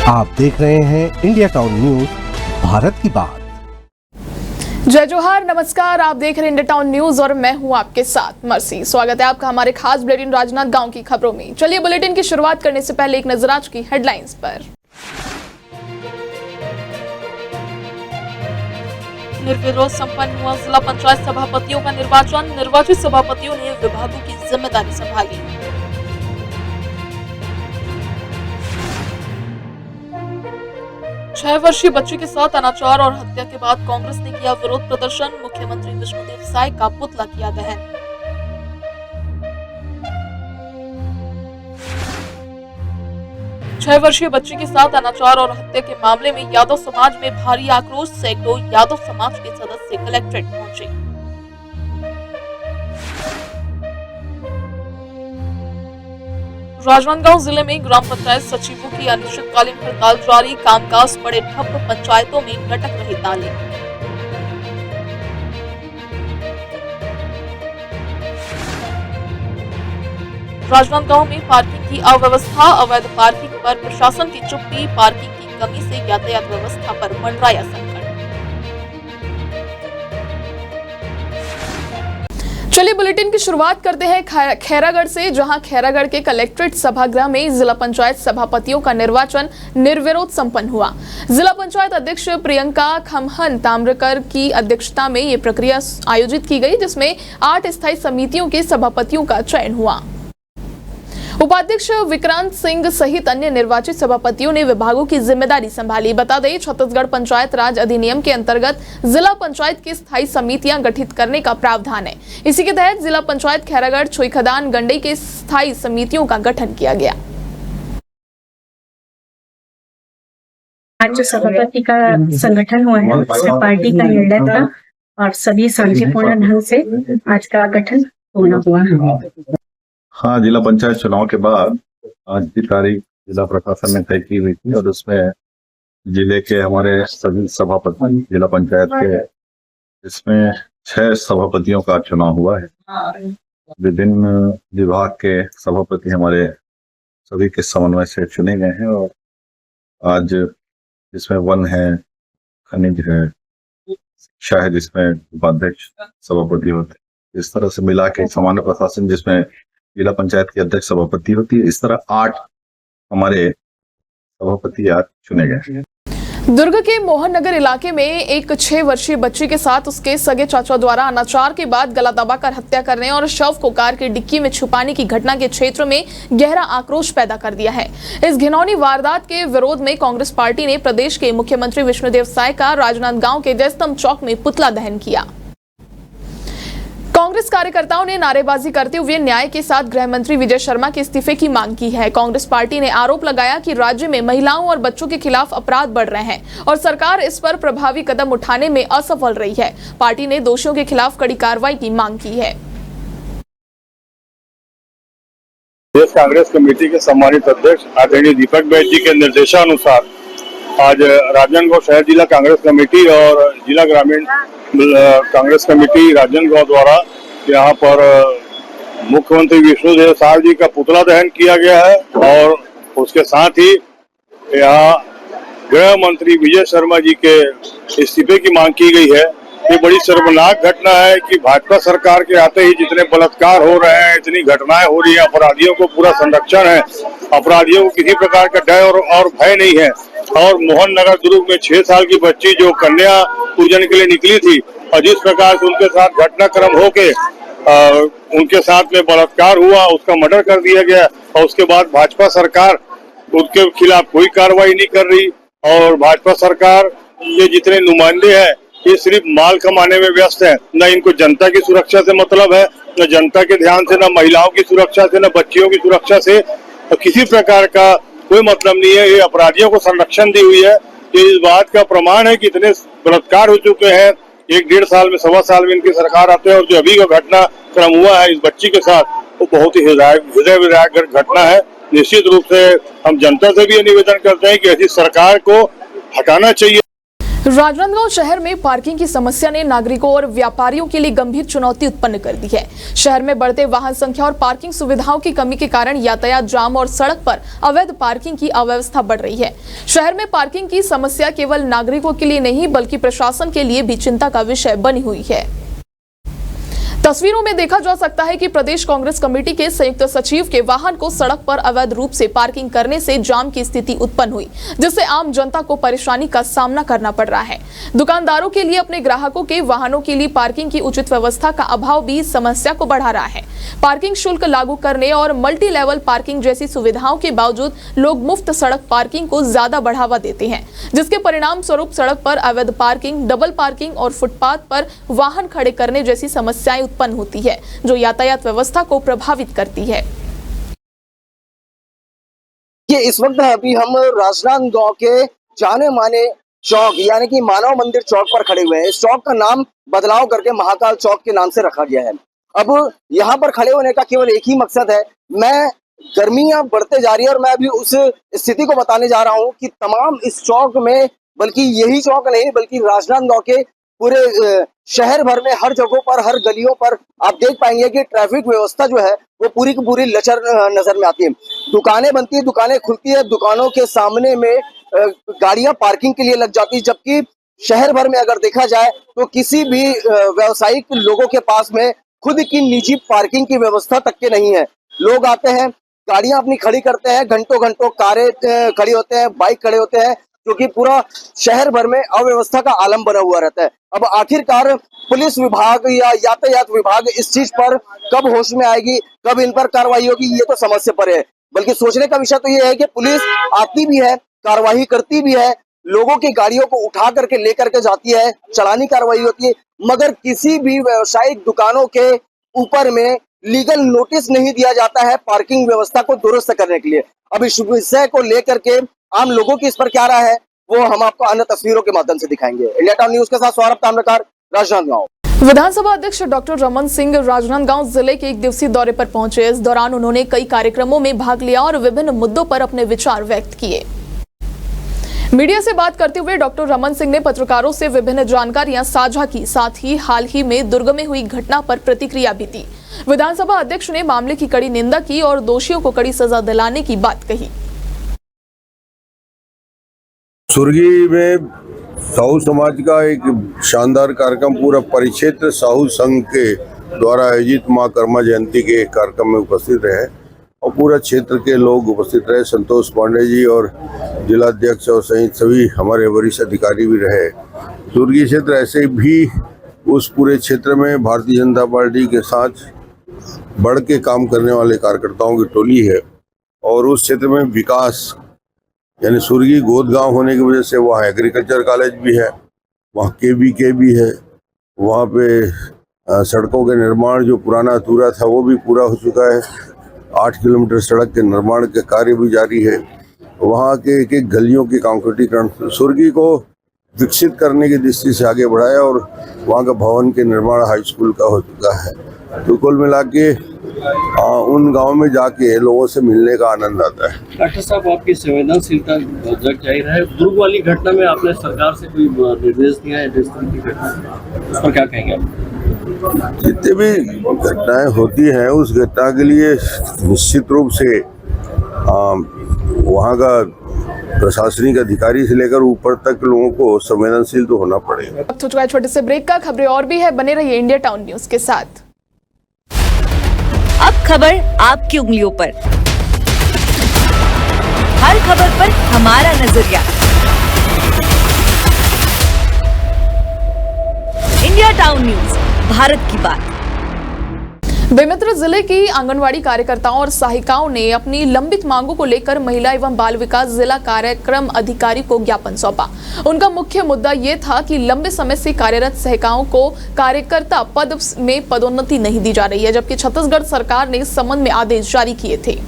आप देख रहे हैं इंडिया टाउन न्यूज, भारत की बात। जय जोहार, नमस्कार। आप देख रहे हैं इंडिया टाउन न्यूज और मैं हूं आपके साथ मर्सी। स्वागत है आपका हमारे खास बुलेटिन राजनांद गांव की खबरों में। चलिए बुलेटिन की शुरुआत करने से पहले एक नजर आज की हेडलाइंस पर। निर्विरोध संपन्न हुआ जिला पंचायत सभापतियों का निर्वाचन। निर्वाचित सभापतियों ने विभागों की जिम्मेदारी संभाली। छह वर्षीय बच्ची के साथ अनाचार और हत्या के बाद कांग्रेस ने किया विरोध प्रदर्शन। मुख्यमंत्री विष्णुदेव साय का पुतला किया दहन। छह वर्षीय बच्ची के साथ अनाचार और हत्या के मामले में यादव समाज में भारी आक्रोश। सैकड़ों यादव समाज के सदस्य कलेक्ट्रेट पहुंचे। राजनांदगांव जिले में ग्राम पंचायत सचिवों की अनिश्चितकालीन हड़ताल जारी। कामकाज पड़े ठप, पंचायतों में लटक रहे ताले। राजनांदगांव में पार्किंग की अव्यवस्था। अवैध पार्किंग पर प्रशासन की चुप्पी। पार्किंग की कमी से यातायात व्यवस्था पर मंडराया संकट। चलिए बुलेटिन की शुरुआत करते हैं खैरागढ़ से, जहां खैरागढ़ के कलेक्ट्रेट सभागृह में जिला पंचायत सभापतियों का निर्वाचन निर्विरोध संपन्न हुआ। जिला पंचायत अध्यक्ष प्रियंका खमहन ताम्रकर की अध्यक्षता में ये प्रक्रिया आयोजित की गई, जिसमें 8 स्थायी समितियों के सभापतियों का चयन हुआ। उपाध्यक्ष विक्रांत सिंह सहित अन्य निर्वाचित सभापतियों ने विभागों की जिम्मेदारी संभाली। बता दें, छत्तीसगढ़ पंचायत राज अधिनियम के अंतर्गत जिला पंचायत की स्थायी समितियां गठित करने का प्रावधान है। इसी के तहत जिला पंचायत खैरागढ़, छुईखदान, गंडई के स्थायी समितियों का गठन किया गया। आज जो सभापति का संगठन हुआ है, उसमें पार्टी का निर्णय था और सभी शांतिपूर्ण ढंग से आज का गठन पूर्ण हुआ। हाँ, जिला पंचायत चुनाव के बाद आज की तारीख जिला प्रशासन ने तय की हुई थी और उसमें जिले के हमारे सभी सभापति जिला पंचायत के, इसमें 6 सभापतियों का चुनाव हुआ है। विभिन्न विभाग के सभापति हमारे सभी के समन्वय से चुने गए हैं और आज जिसमें वन है, खनिज है, शिक्षा है, जिसमें उपाध्यक्ष सभापति होते हैं। इस तरह से मिला के सामान्य प्रशासन जिसमें जिला पंचायत की अध्यक्ष सभापति होती है, इस तरह 8 हमारे सभापति आज चुने गए। दुर्ग के मोहन नगर इलाके में एक 6 वर्षीय बच्ची के साथ उसके सगे चाचा द्वारा अनाचार के बाद गला दबाकर हत्या करने और शव को कार की डिक्की में छुपाने की घटना के क्षेत्र में गहरा आक्रोश पैदा कर दिया है। इस घिनौनी वारदात के विरोध में कांग्रेस पार्टी ने प्रदेश के मुख्यमंत्री विष्णुदेव साय का राजनांदगांव के जयस्तंभ चौक में पुतला दहन किया। कांग्रेस कार्यकर्ताओं ने नारेबाजी करते हुए न्याय के साथ गृह मंत्री विजय शर्मा के इस्तीफे की मांग की है। कांग्रेस पार्टी ने आरोप लगाया कि राज्य में महिलाओं और बच्चों के खिलाफ अपराध बढ़ रहे हैं और सरकार इस पर प्रभावी कदम उठाने में असफल रही है। पार्टी ने दोषियों के खिलाफ कड़ी कार्रवाई की मांग की है। प्रदेश कांग्रेस कमेटी के सम्मानित अध्यक्ष आदरणीय दीपक बैद जी के निर्देशानुसार आज राजनांदगांव शहर जिला कांग्रेस कमेटी और जिला ग्रामीण कांग्रेस कमेटी राजनांदगांव द्वारा यहाँ पर मुख्यमंत्री विष्णुदेव साय जी का पुतला दहन किया गया है और उसके साथ ही यहाँ गृह मंत्री विजय शर्मा जी के इस्तीफे की मांग की गई है। ये बड़ी शर्मनाक घटना है कि भाजपा सरकार के आते ही जितने बलात्कार हो रहे हैं, इतनी घटनाएं हो रही हैं, अपराधियों को पूरा संरक्षण है, अपराधियों को किसी प्रकार का डर और भय नहीं है। और मोहन नगर दुर्ग में 6 साल की बच्ची जो कन्या पूजन के लिए निकली थी और जिस प्रकार से उनके साथ घटनाक्रम होके उनके साथ में बलात्कार हुआ, उसका मर्डर कर दिया गया और उसके बाद भाजपा सरकार उनके खिलाफ कोई कार्रवाई नहीं कर रही। और भाजपा सरकार के जितने नुमाइंदे हैं ये सिर्फ माल कमाने में व्यस्त है। न इनको जनता की सुरक्षा से मतलब है, न जनता के ध्यान से, न महिलाओं की सुरक्षा से, न बच्चियों की सुरक्षा से, तो किसी प्रकार का कोई मतलब नहीं है। ये अपराधियों को संरक्षण दी हुई है। ये इस बात का प्रमाण है कि इतने बलात्कार हो चुके हैं 1-1.5 साल में, 1.25 साल में इनकी सरकार आते हैं और जो अभी का घटनाक्रम हुआ है इस बच्ची के साथ, वो बहुत ही हृदय विदारक घटना है। निश्चित रूप से हम जनता से भी ये निवेदन करते हैं कि ऐसी सरकार को हटाना चाहिए। राजनांदगांव शहर में पार्किंग की समस्या ने नागरिकों और व्यापारियों के लिए गंभीर चुनौती उत्पन्न कर दी है। शहर में बढ़ते वाहन संख्या और पार्किंग सुविधाओं की कमी के कारण यातायात जाम और सड़क पर अवैध पार्किंग की अव्यवस्था बढ़ रही है। शहर में पार्किंग की समस्या केवल नागरिकों के लिए नहीं बल्कि प्रशासन के लिए भी चिंता का विषय बनी हुई है। तस्वीरों में देखा जा सकता है कि प्रदेश कांग्रेस कमेटी के संयुक्त सचिव के वाहन को सड़क पर अवैध रूप से पार्किंग करने से जाम की स्थिति उत्पन्न हुई, जिससे आम जनता को परेशानी का सामना करना पड़ रहा है। दुकानदारों के लिए अपने ग्राहकों के वाहनों के लिए पार्किंग की उचित व्यवस्था का अभाव भी इस समस्या को बढ़ा रहा है। पार्किंग शुल्क लागू करने और मल्टी लेवल पार्किंग जैसी सुविधाओं के बावजूद लोग मुफ्त सड़क पार्किंग को ज्यादा बढ़ावा देते हैं, जिसके परिणाम स्वरूप सड़क पर अवैध पार्किंग, डबल पार्किंग और फुटपाथ पर वाहन खड़े करने जैसी समस्याएं उत्पन्न होती है, जो यातायात व्यवस्था को प्रभावित करती है। ये इस वक्त अभी हम राजनांदगांव के जाने माने चौक यानी कि मानव मंदिर चौक पर खड़े हुए हैं। इस चौक का नाम बदलाव करके महाकाल चौक के नाम से रखा गया है। अब यहाँ पर खड़े होने का केवल एक ही मकसद है। गर्मियां बढ़ते जा रही है और मैं अभी उस स्थिति को बताने जा रहा हूँ कि तमाम इस चौक में, बल्कि यही चौक नहीं बल्कि राजनांदगांव के पूरे शहर भर में हर जगहों पर, हर गलियों पर आप देख पाएंगे कि ट्रैफिक व्यवस्था जो है वो पूरी की पूरी लचर नजर में आती है। दुकानें बनती है, दुकानें खुलती है, दुकानों के सामने में गाड़ियां पार्किंग के लिए लग जाती है, जबकि शहर भर में अगर देखा जाए तो किसी भी व्यावसायिक लोगों के पास में खुद की निजी पार्किंग की व्यवस्था तक के नहीं है। लोग आते हैं, गाड़ियां अपनी खड़ी करते हैं, घंटों घंटों कारें खड़ी होते हैं, बाइक खड़े होते हैं, क्योंकि पूरा शहर भर में अव्यवस्था का आलम बना हुआ रहता है। अब आखिरकार पुलिस विभाग या यातायात विभाग इस चीज पर कब होश में आएगी, कब इन पर कार्रवाई होगी, ये तो समझ से परे है। बल्कि सोचने का विषय तो ये है कि पुलिस आती भी है, कार्रवाई करती भी है, लोगों की गाड़ियों को उठा करके लेकर के जाती है, चालानी कार्रवाई होती है, मगर किसी भी व्यावसायिक दुकानों के ऊपर में लीगल नोटिस नहीं दिया जाता है पार्किंग व्यवस्था को दुरुस्त करने के लिए। अब इस विषय को लेकर के आम लोगों की इस पर क्या राय है वो हम आपको अन्य तस्वीरों के माध्यम से दिखाएंगे। इंडिया टाउन न्यूज के साथ सौरभ ताम्रकार, राजनांदगांव। विधानसभा अध्यक्ष डॉक्टर रमन सिंह राजनांदगांव जिले के एक दिवसीय दौरे पर पहुंचे। इस दौरान उन्होंने कई कार्यक्रमों में भाग लिया और विभिन्न मुद्दों पर अपने विचार व्यक्त किए। मीडिया से बात करते हुए डॉक्टर रमन सिंह ने पत्रकारों से विभिन्न जानकारियां साझा की, साथ ही हाल ही में दुर्ग में हुई घटना पर प्रतिक्रिया भी दी। विधानसभा अध्यक्ष ने मामले की कड़ी निंदा की और दोषियों को कड़ी सजा दिलाने की बात कही। सुर्गी में साहू समाज का एक शानदार कार्यक्रम पूरा परिक्षेत्र साहू संघ के द्वारा आयोजित मां कर्मा जयंती के कार्यक्रम में उपस्थित रहे और पूरा क्षेत्र के लोग उपस्थित रहे। संतोष पांडे जी और जिलाध्यक्ष और सहित सभी हमारे वरिष्ठ अधिकारी भी रहे। सुर्गी क्षेत्र ऐसे भी उस पूरे क्षेत्र में भारतीय जनता पार्टी के साथ बढ़ के काम करने वाले कार्यकर्ताओं की टोली है और उस क्षेत्र में विकास यानी सुर्गी गोद गांव होने की वजह से वहाँ एग्रीकल्चर कॉलेज भी है, वहाँ केबीके भी है, वहाँ पे सड़कों के निर्माण जो पुराना अधूरा था वो भी पूरा हो चुका है। 8 किलोमीटर सड़क के निर्माण के कार्य भी जारी है। वहाँ के एक एक गलियों की कंक्रीटीकरण सुर्गी को विकसित करने की दृष्टि से आगे बढ़ाया और वहाँ का भवन के निर्माण हाई स्कूल का हो चुका है। तो कुल मिला के उन गांव में जाके लोगों से मिलने का आनंद आता है। डॉक्टर साहब, आपकी संवेदनशीलता जग जाहिर है। दुर्ग वाली घटना में आपने सरकार से कोई निर्देश दिया है जिस तरह की घटना, उस पर क्या कहेंगे आप? जितनी भी घटनाएं होती हैं उस घटना के लिए निश्चित रूप से वहाँ का प्रशासनिक अधिकारी से लेकर ऊपर तक लोगों को संवेदनशील तो होना पड़ेगा। अब तो चुका छोटे से ब्रेक का, खबरें और भी है, बने रहिए इंडिया टाउन न्यूज के साथ। अब खबर आपकी उंगलियों पर, हर खबर पर हमारा नजरिया। इंडिया टाउन न्यूज, भारत की बात। बेमेतरा जिले की आंगनवाड़ी कार्यकर्ताओं और सहायिकाओं ने अपनी लंबित मांगों को लेकर महिला एवं बाल विकास जिला कार्यक्रम अधिकारी को ज्ञापन सौंपा। उनका मुख्य मुद्दा ये था कि लंबे समय से कार्यरत सहायिकाओं को कार्यकर्ता पद में पदोन्नति नहीं दी जा रही है, जबकि छत्तीसगढ़ सरकार ने इस संबंध में आदेश जारी किए थे।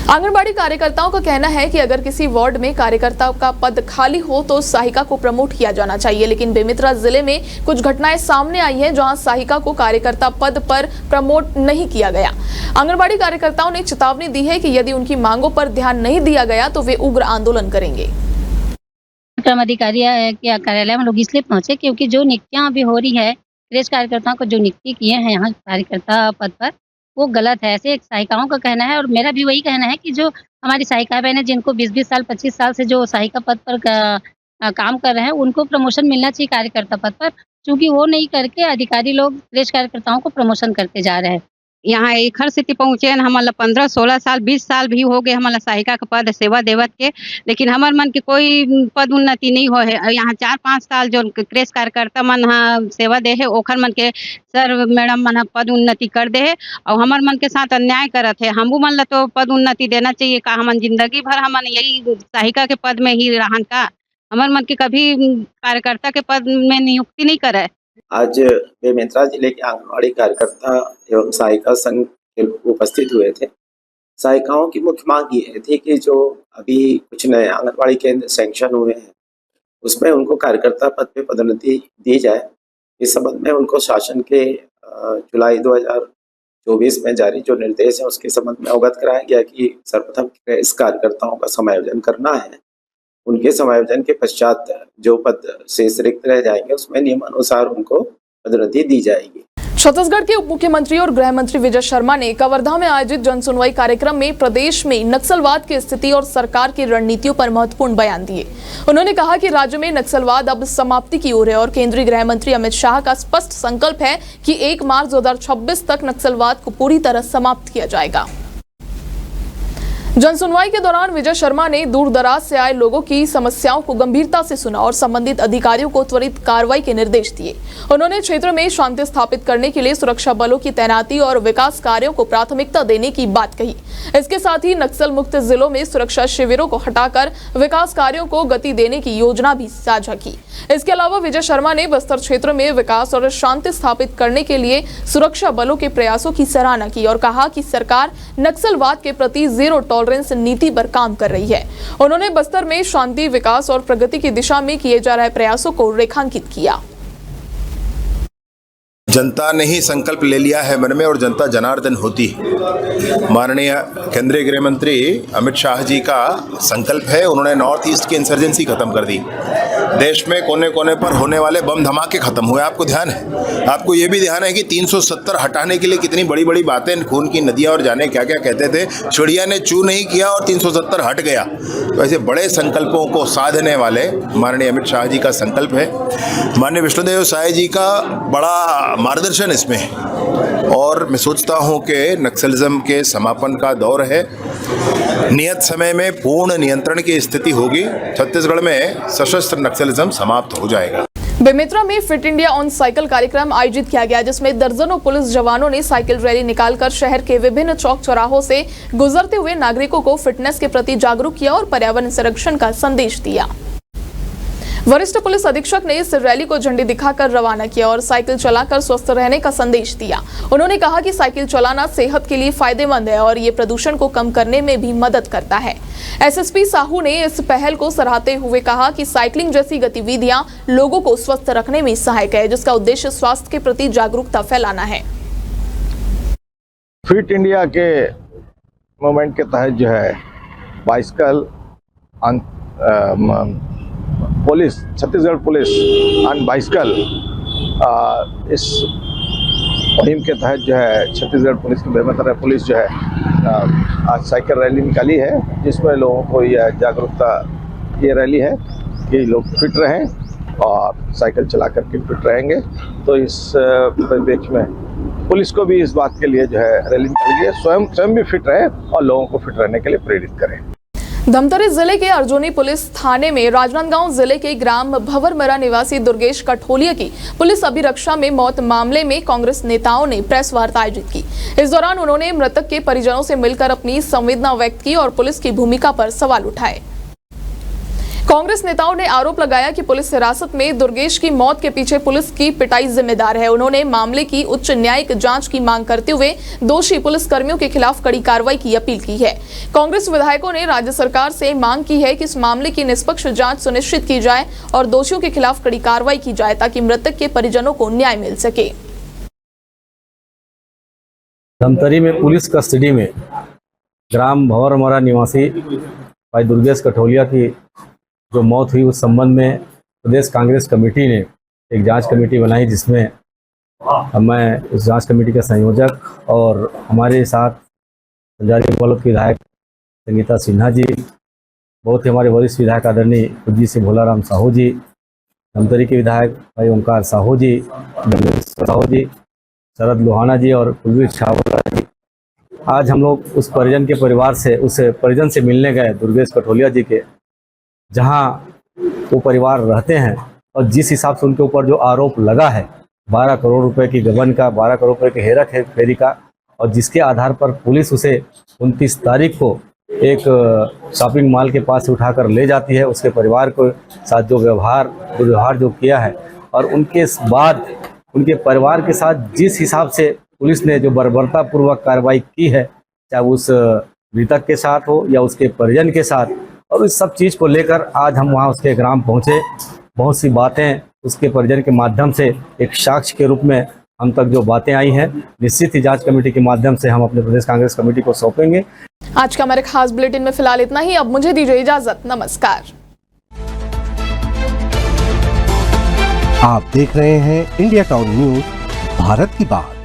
आंगनबाड़ी कार्यकर्ताओं का कहना है कि अगर किसी वार्ड में कार्यकर्ता का पद खाली हो तो सहायिका को प्रमोट किया जाना चाहिए, लेकिन बेमेतरा जिले में कुछ घटनाएं सामने आई हैं जहां सहायिका को कार्यकर्ता पद पर प्रमोट नहीं किया गया। आंगनबाड़ी कार्यकर्ताओं ने चेतावनी दी है कि यदि उनकी मांगों पर ध्यान नहीं दिया गया तो वे उग्र आंदोलन करेंगे। क्रम अधिकारी के कार्यालय में लोग इसलिए पहुंचे क्योंकि जो नियुक्तियां अभी हो रही है, प्रेस कार्यकर्ताओं को जो नियुक्ति किए हैं यहाँ कार्यकर्ता पद पर, वो गलत है। ऐसे सहायिकाओं का कहना है और मेरा भी वही कहना है कि जो हमारी सहायिका बहन है जिनको 20-20 साल 25 साल से जो सहायिका पद पर काम कर रहे हैं, उनको प्रमोशन मिलना चाहिए कार्यकर्ता पद पर, क्योंकि वो नहीं करके अधिकारी लोग प्रेस कार्यकर्ताओं को प्रमोशन करते जा रहे हैं। यहाँ एक हर स्थिति पहुँचे हमारा 15-16 साल 20 साल भी हो गए हमारा सहायिका के पद सेवा देवत के, लेकिन हमार मन के कोई पद उन्नति नहीं हो है। यहाँ 4-5 साल जो प्रेस कार्यकर्ता मन सेवा दे है ओखर मन के सर मैडम मन पद उन्नति कर दे है और हमार मन के साथ अन्याय करत है। हमू मन ला तो पद उन्नति देना चाहिए का, हमन जिंदगी भर हमन यही सहायिका के पद में ही रहन का, हमार मन के कभी कार्यकर्ता के पद में नियुक्ति नहीं करे। आज बेमेतरा जिले के आंगनबाड़ी कार्यकर्ता एवं सहायिका संघ उपस्थित हुए थे। सहायिकाओं की मुख्य मांग ये थी कि जो अभी कुछ नए आंगनबाड़ी केंद्र सैंक्शन हुए हैं उसमें उनको कार्यकर्ता पद पे पदोन्नति दी जाए। इस संबंध में उनको शासन के जुलाई 2024 में जारी जो निर्देश है उसके संबंध में अवगत कराया गया कि सर्वप्रथम इस कार्यकर्ताओं का समायोजन करना है। उनके समायोजन के पश्चात जो पद शेष रिक्त रह जाएंगे उसमें नियमानुसार उनको पदोन्नति दी जाएगी। छत्तीसगढ़ के उप मुख्यमंत्री और गृह मंत्री विजय शर्मा ने कवर्धा में आयोजित जनसुनवाई कार्यक्रम में प्रदेश में नक्सलवाद की स्थिति और सरकार की रणनीतियों पर महत्वपूर्ण बयान दिए। उन्होंने कहा कि राज्य में नक्सलवाद अब समाप्ति की ओर है और केंद्रीय गृह मंत्री अमित शाह का स्पष्ट संकल्प है कि 1 मार्च 2026 तक नक्सलवाद को पूरी तरह समाप्त किया जाएगा। जनसुनवाई के दौरान विजय शर्मा ने दूर दराज से आए लोगों की समस्याओं को गंभीरता से सुना और संबंधित अधिकारियों को त्वरित कार्रवाई के निर्देश दिए। उन्होंने क्षेत्र में शांति स्थापित करने के लिए सुरक्षा बलों की तैनाती और विकास कार्यों को प्राथमिकता देने की बात कही। इसके साथ ही नक्सल मुक्त जिलों में सुरक्षा शिविरों को हटाकर विकास कार्यों को गति देने की योजना भी साझा की। इसके अलावा विजय शर्मा ने बस्तर क्षेत्र में विकास और शांति स्थापित करने के लिए सुरक्षा बलों के प्रयासों की सराहना की और कहा कि सरकार नक्सलवाद के प्रति जीरो टॉलरेंस नीति पर काम कर रही है। उन्होंने बस्तर में शांति, विकास और प्रगति की दिशा में किए जा रहे प्रयासों को रेखांकित किया। जनता ने ही संकल्प ले लिया है मन में और जनता जनार्दन होती है। माननीय केंद्रीय गृह मंत्री अमित शाह जी का संकल्प है, उन्होंने नॉर्थ ईस्ट की इंसर्जेंसी खत्म कर दी। देश में कोने कोने पर होने वाले बम धमाके खत्म हुए। आपको ध्यान है, आपको ये भी ध्यान है कि 370 हटाने के लिए कितनी बड़ी बड़ी बातें, खून की नदियां और जाने क्या क्या कहते थे। चिड़िया ने चू नहीं किया और 370 हट गया। तो ऐसे बड़े संकल्पों को साधने वाले माननीय अमित शाह जी का संकल्प है। माननीय विष्णुदेव साय जी का बड़ा मार्गदर्शन इसमें है और मैं सोचता हूं कि नक्सलिज्म के समापन का दौर है। नियत समय में पूर्ण नियंत्रण की स्थिति होगी। छत्तीसगढ़ में सशस्त्र नक्सलिज्म समाप्त हो जाएगा। बेमेतरा में फिट इंडिया ऑन साइकिल कार्यक्रम आयोजित किया गया, जिसमें दर्जनों पुलिस जवानों ने साइकिल रैली निकालकर शहर के विभिन्न चौक चौराहों से गुजरते हुए नागरिकों को फिटनेस के प्रति जागरूक किया और पर्यावरण संरक्षण का संदेश दिया। वरिष्ठ पुलिस अधीक्षक ने इस रैली को झंडी दिखाकर रवाना किया और साइकिल चलाकर स्वस्थ रहने का संदेश दिया। उन्होंने कहा कि साइकिल चलाना सेहत के लिए फायदेमंद है और ये प्रदूषण को कम करने में भी मदद करता है। एसएसपी साहू ने इस पहल को सराहते हुए कहा कि साइकिलिंग जैसी गतिविधियां लोगों को स्वस्थ रखने में सहायक है, जिसका उद्देश्य स्वास्थ्य के प्रति जागरूकता फैलाना है। फिट इंडिया के मूवमेंट के तहत जो है bicycle police, Chhattisgarh police on bicycle, इस मुहिम के तहत जो है छत्तीसगढ़ पुलिस की बेमेतरा पुलिस जो है आज साइकिल रैली निकाली है, जिसमें लोगों को यह जागरूकता, ये रैली है कि लोग फिट रहें और साइकिल चला करके फिट रहेंगे। तो इस परिप्रेक्ष्य में पुलिस को भी इस बात के लिए जो है रैली निकाली है, स्वयं भी फिट रहे और लोगों को फिट रहने के लिए प्रेरित करें। धमतरी जिले के अर्जुनी पुलिस थाने में राजनांदगांव जिले के ग्राम भंवरमरा निवासी दुर्गेश कठोलिया की पुलिस अभिरक्षा में मौत मामले में कांग्रेस नेताओं ने प्रेस वार्ता आयोजित की। इस दौरान उन्होंने मृतक के परिजनों से मिलकर अपनी संवेदना व्यक्त की और पुलिस की भूमिका पर सवाल उठाए। कांग्रेस नेताओं ने आरोप लगाया कि पुलिस हिरासत में दुर्गेश की मौत के पीछे पुलिस की पिटाई जिम्मेदार है। उन्होंने मामले की उच्च न्यायिक जांच की मांग करते हुए दोषी पुलिसकर्मियों के खिलाफ कड़ी कार्रवाई की अपील की है। कांग्रेस विधायकों ने राज्य सरकार से मांग की है कि इस मामले की निष्पक्ष जांच सुनिश्चित की जाए और दोषियों के खिलाफ कड़ी कार्रवाई की जाए ताकि मृतक के परिजनों को न्याय मिल सके। धमतरी में पुलिस कस्टडी में ग्राम भंवरमरा निवासी भाई दुर्गेश कठोलिया की जो मौत हुई उस संबंध में प्रदेश कांग्रेस कमेटी ने एक जांच कमेटी बनाई, जिसमें मैं उस जांच कमेटी का संयोजक और हमारे साथ संजारी बलौद के विधायक संगीता सिन्हा जी, बहुत ही हमारे वरिष्ठ विधायक आदरणीय कुजी से भोलाराम साहू जी, धमतरी के विधायक भाई ओंकार साहू जी, साहू जी, शरद लोहाना जी और कुलवीर छावला जी। आज हम लोग उस परिजन के परिवार से, उस परिजन से मिलने गए दुर्गेश कठोलिया जी के, जहां वो परिवार रहते हैं और जिस हिसाब से उनके ऊपर जो आरोप लगा है 12 करोड़ रुपए की गबन का, 12 करोड़ रुपए के हेरा फेरी का, और जिसके आधार पर पुलिस उसे 29 तारीख को एक शॉपिंग मॉल के पास से उठाकर ले जाती है, उसके परिवार को साथ जो व्यवहार जो किया है, और उनके बाद उनके परिवार के साथ जिस हिसाब से पुलिस ने जो बर्बरतापूर्वक कार्रवाई की है, चाहे उस मृतक के साथ हो या उसके परिजन के साथ, और इस सब चीज़ को लेकर आज हम वहाँ उसके ग्राम पहुँचे। बहुत सी बातें उसके परिजन के माध्यम से एक साक्ष्य के रूप में हम तक जो बातें आई हैं, निश्चित ही जांच कमेटी के माध्यम से हम अपने प्रदेश कांग्रेस कमेटी को सौंपेंगे। आज का हमारे खास बुलेटिन में फिलहाल इतना ही। अब मुझे दीजिए इजाजत। नमस्कार। आप देख रहे हैं इंडिया टाउन न्यूज, भारत की बात।